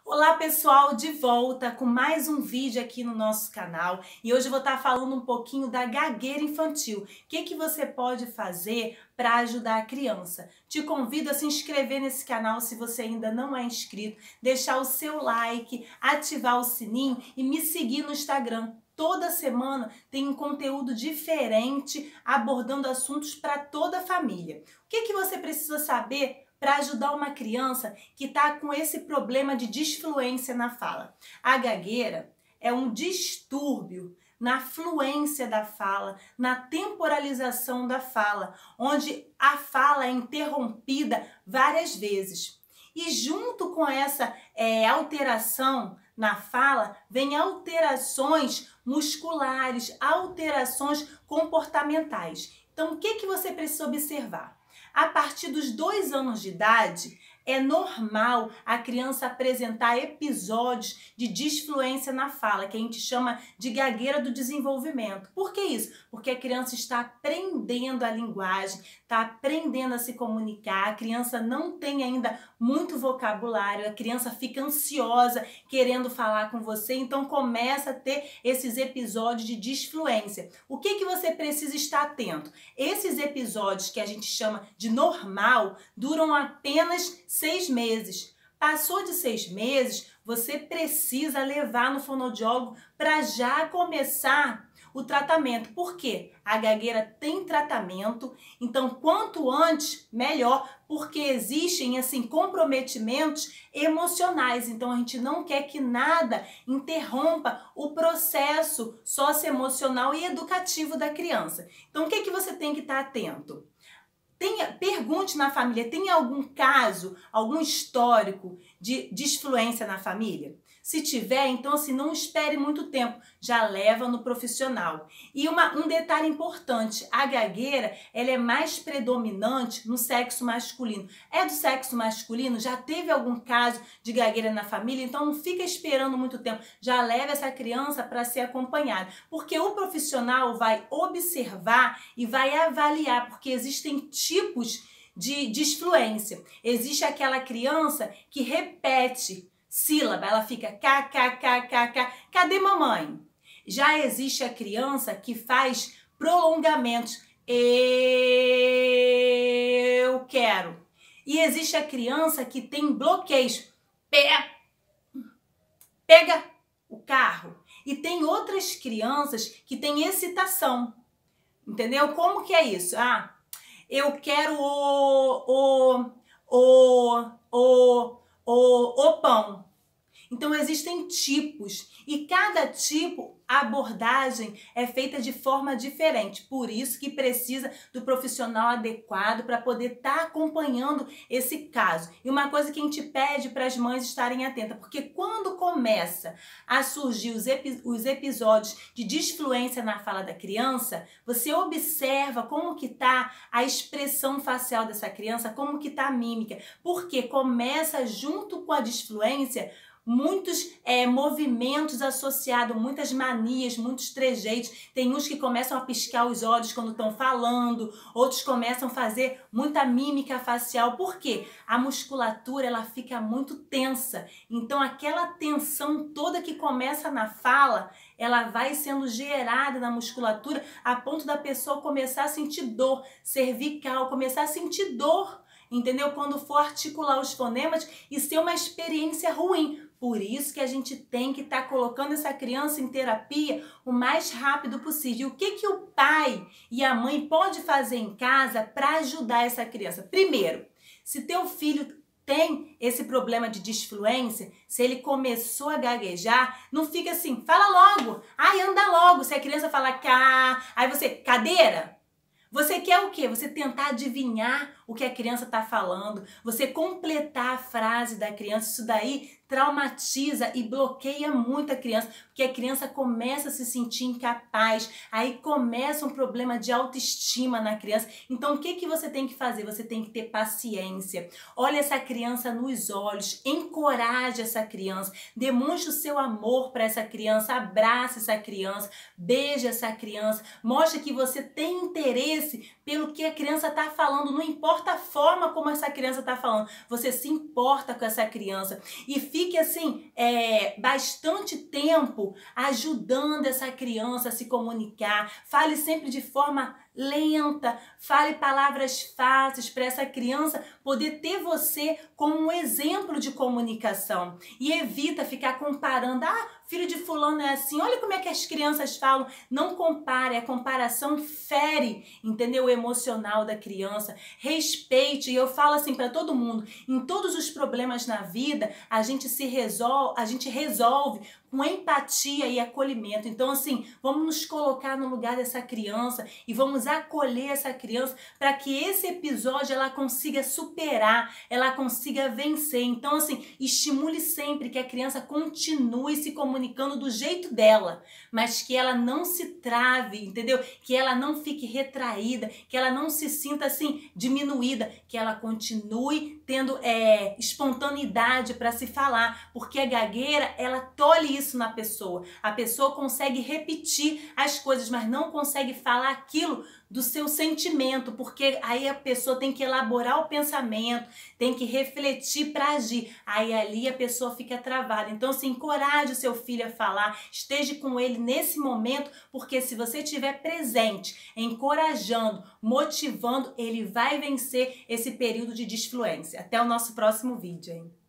Olá pessoal, de volta com mais um vídeo aqui no nosso canal e hoje eu vou estar falando um pouquinho da gagueira infantil. O que você pode fazer para ajudar a criança? Te convido a se inscrever nesse canal se você ainda não é inscrito, deixar o seu like, ativar o sininho e me seguir no Instagram. Toda semana tem um conteúdo diferente abordando assuntos para toda a família. O que você precisa saber para ajudar uma criança que está com esse problema de disfluência na fala? A gagueira é um distúrbio na fluência da fala, na temporalização da fala, onde a fala é interrompida várias vezes. E junto com essa alteração na fala, vem alterações musculares, alterações comportamentais. Então, o que você precisa observar? A partir dos 2 anos de idade, é normal a criança apresentar episódios de disfluência na fala, que a gente chama de gagueira do desenvolvimento. Por que isso? Porque a criança está aprendendo a linguagem, está aprendendo a se comunicar, a criança não tem ainda muito vocabulário, a criança fica ansiosa querendo falar com você, então começa a ter esses episódios de disfluência. O que você precisa estar atento? Esses episódios que a gente chama de normal duram apenas 6 meses. Passou de 6 meses, você precisa levar no fonoaudiólogo para já começar o tratamento. Por quê? A gagueira tem tratamento, então quanto antes, melhor, porque existem comprometimentos emocionais. Então a gente não quer que nada interrompa o processo socioemocional e educativo da criança. Então o que você tem que estar atento? Pergunte na família, tem algum caso, algum histórico de disfluência na família? Se tiver, então não espere muito tempo, já leva no profissional. E um detalhe importante, a gagueira, ela é mais predominante no sexo masculino. É do sexo masculino? Já teve algum caso de gagueira na família? Então não fica esperando muito tempo, já leva essa criança para ser acompanhada. Porque o profissional vai observar e vai avaliar, porque existem tipos de disfluência. Existe aquela criança que repete sílaba, ela fica kkkk, cadê mamãe? Já existe a criança que faz prolongamentos, eu quero. E existe a criança que tem bloqueios, pega o carro. E tem outras crianças que têm excitação, entendeu? Como que é isso? Eu quero o pão. Então existem tipos e cada tipo, a abordagem é feita de forma diferente. Por isso que precisa do profissional adequado para poder estar acompanhando esse caso. E uma coisa que a gente pede para as mães estarem atentas, porque quando começa a surgir os episódios de disfluência na fala da criança, você observa como que está a expressão facial dessa criança, como que está a mímica, porque começa junto com a disfluência muitos movimentos associados, muitas manias, muitos trejeitos. Tem uns que começam a piscar os olhos quando estão falando, outros começam a fazer muita mímica facial. Por quê? A musculatura ela fica muito tensa. Então aquela tensão toda que começa na fala, ela vai sendo gerada na musculatura a ponto da pessoa começar a sentir dor cervical, começar a sentir dor, entendeu? Quando for articular os fonemas e ser uma experiência ruim. Por isso que a gente tem que estar colocando essa criança em terapia o mais rápido possível. O que o pai e a mãe pode fazer em casa para ajudar essa criança? Primeiro, se teu filho tem esse problema de disfluência, se ele começou a gaguejar, não fica assim, fala logo, anda logo. Se a criança fala cá, aí você, cadeira? Você quer o quê? Você tentar adivinhar o que a criança está falando, você completar a frase da criança. Isso daí traumatiza e bloqueia muito a criança, porque a criança começa a se sentir incapaz, aí começa um problema de autoestima na criança. Então o que você tem que fazer? Você tem que ter paciência. Olha essa criança nos olhos, encoraje essa criança, demonstre o seu amor para essa criança, abrace essa criança, beije essa criança, mostre que você tem interesse pelo que a criança está falando, não importa importa a forma como essa criança está falando, você se importa com essa criança e fique assim, bastante tempo ajudando essa criança a se comunicar. Fale sempre de forma lenta, fale palavras fáceis para essa criança poder ter você como um exemplo de comunicação. E evita ficar comparando, filho de fulano é assim, olha como é que as crianças falam. Não compare, a comparação fere, entendeu? O emocional da criança. Respeite, e eu falo assim para todo mundo, em todos os problemas na vida, a gente resolve com empatia e acolhimento. Então assim, vamos nos colocar no lugar dessa criança e vamos acolher essa criança para que esse episódio ela consiga superar, ela consiga vencer. Então assim, estimule sempre que a criança continue se comunicando do jeito dela, mas que ela não se trave, entendeu? Que ela não fique retraída, que ela não se sinta assim diminuída, que ela continue tendo espontaneidade para se falar, porque a gagueira, ela tolhe isso na pessoa. A pessoa consegue repetir as coisas, mas não consegue falar aquilo do seu sentimento, porque aí a pessoa tem que elaborar o pensamento, tem que refletir para agir. Aí ali a pessoa fica travada. Então, assim, encoraje o seu filho a falar, esteja com ele nesse momento, porque se você estiver presente, encorajando, motivando, ele vai vencer esse período de desfluência. Até o nosso próximo vídeo, hein?